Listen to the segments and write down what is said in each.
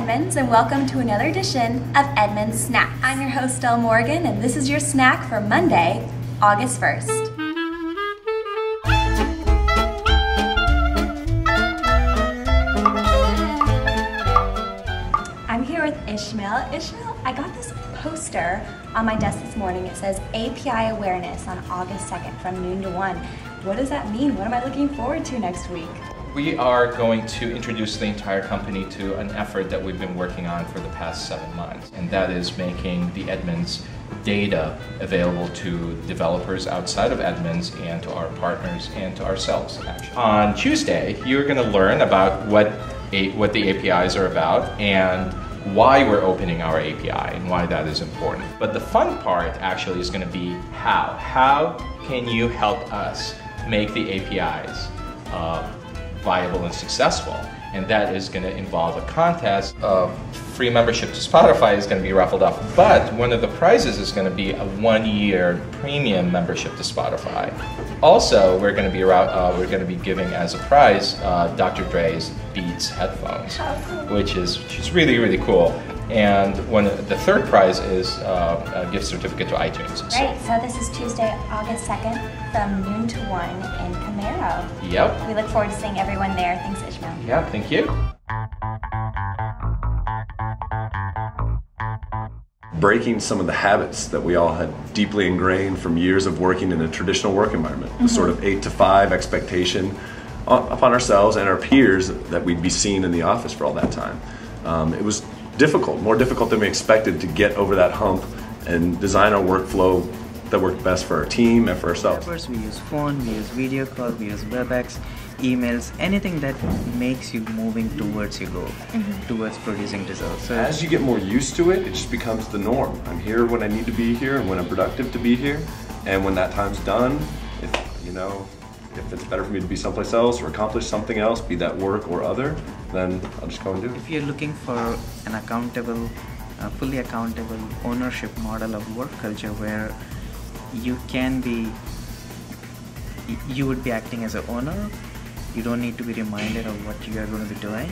Edmunds, and welcome to another edition of Edmunds Snacks. I'm your host, Elle Morgan, and this is your snack for Monday, August 1st. I'm here with Ishmael. Ishmael, I got this poster on my desk this morning. It says API Awareness on August 2nd from noon to 1. What does that mean? What am I looking forward to next week? We are going to introduce the entire company to an effort that we've been working on for the past 7 months, and that is making the Edmunds data available to developers outside of Edmunds and to our partners and to ourselves, actually. On Tuesday, you're going to learn about what the APIs are about and why we're opening our API and why that is important. But the fun part actually is going to be how. How can you help us make the APIs viable and successful? And that is going to involve a contest of free membership to Spotify is going to be raffled off, but one of the prizes is going to be a 1-year premium membership to Spotify. Also, we're going to be giving as a prize Dr. Dre's Beats headphones, which is really, really cool. And the third prize is a gift certificate to iTunes. Great, so this is Tuesday, August 2nd from noon to 1 in Camaro. Yep. We look forward to seeing everyone there. Thanks, Ishmael. Yeah, thank you. Breaking some of the habits that we all had deeply ingrained from years of working in a traditional work environment, the sort of 8 to 5 expectation upon ourselves and our peers that we'd be seen in the office for all that time. It was difficult, more difficult than we expected to get over that hump and design our workflow that worked best for our team and for ourselves. We use phone, we use video call, we use WebEx, emails, anything that makes you moving towards your goal, towards producing results. So as you get more used to it, it just becomes the norm. I'm here when I need to be here and when I'm productive to be here, and when that time's done, if it's better for me to be someplace else or accomplish something else, be that work or other, then I'll just go and do it. If you're looking for an accountable, fully accountable ownership model of work culture where you would be acting as an owner, you don't need to be reminded of what you are going to be doing,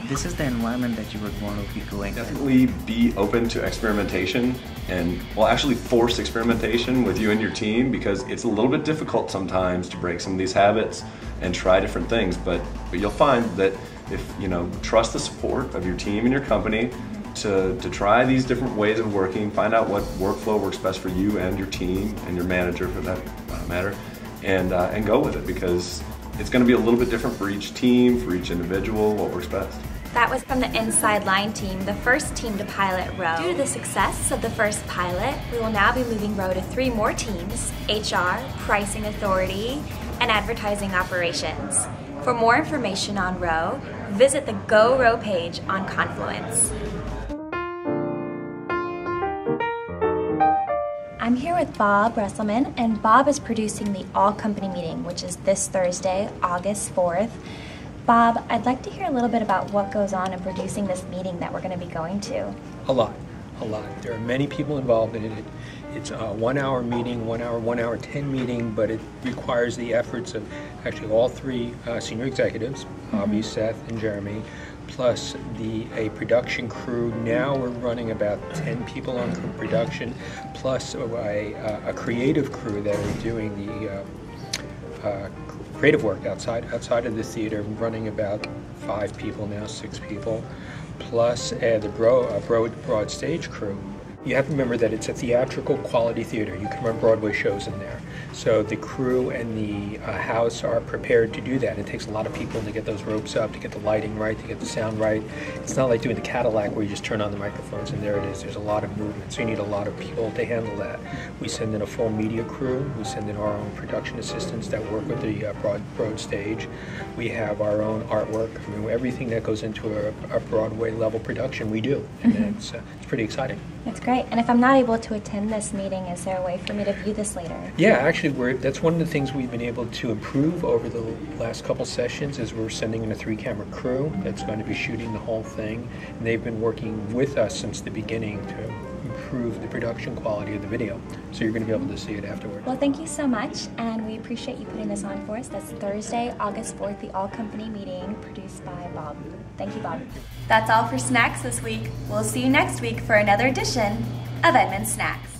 this is the environment that you would want to be going in. Definitely be open to experimentation and, actually force experimentation with you and your team, because it's a little bit difficult sometimes to break some of these habits and try different things, but you'll find that if trust the support of your team and your company to try these different ways of working, find out what workflow works best for you and your team and your manager for that matter, and go with it, because it's going to be a little bit different for each team, for each individual, what works best. That was from the Inside Line team, the first team to pilot Row. Due to the success of the first pilot, we will now be moving Row to 3 more teams: HR, Pricing Authority, and Advertising Operations. For more information on Row, visit the Go Row page on Confluence. I'm here with Bob Resselman, and Bob is producing the all-company meeting, which is this Thursday, August 4th. Bob, I'd like to hear a little bit about what goes on in producing this meeting that we're going to be going to. A lot. There are many people involved in it. It's a 1-hour meeting, 1 hour 10 meeting, but it requires the efforts of actually all 3 senior executives, Bobby, Seth, and Jeremy, plus a production crew. Now we're running about 10 people on production, plus a creative crew that are doing the creative work outside of the theater, running about 5 people now, 6 people, plus the broad stage crew. You have to remember that it's a theatrical quality theater. You can run Broadway shows in there. So the crew and the house are prepared to do that. It takes a lot of people to get those ropes up, to get the lighting right, to get the sound right. It's not like doing the Cadillac where you just turn on the microphones and there it is. There's a lot of movement, so you need a lot of people to handle that. We send in a full media crew. We send in our own production assistants that work with the broad stage. We have our own artwork. I mean, everything that goes into a Broadway level production, we do. And it's pretty exciting. That's great. And if I'm not able to attend this meeting, is there a way for me to view this later? Yeah, Actually, that's one of the things we've been able to improve over the last couple sessions is we're sending in a 3-camera crew that's going to be shooting the whole thing. And they've been working with us since the beginning to improve the production quality of the video. So you're going to be able to see it afterward. Well, thank you so much, and we appreciate you putting this on for us. That's Thursday, August 4th, the all-company meeting produced by Bob. Thank you, Bob. That's all for snacks this week. We'll see you next week for another edition of Edmunds Snacks.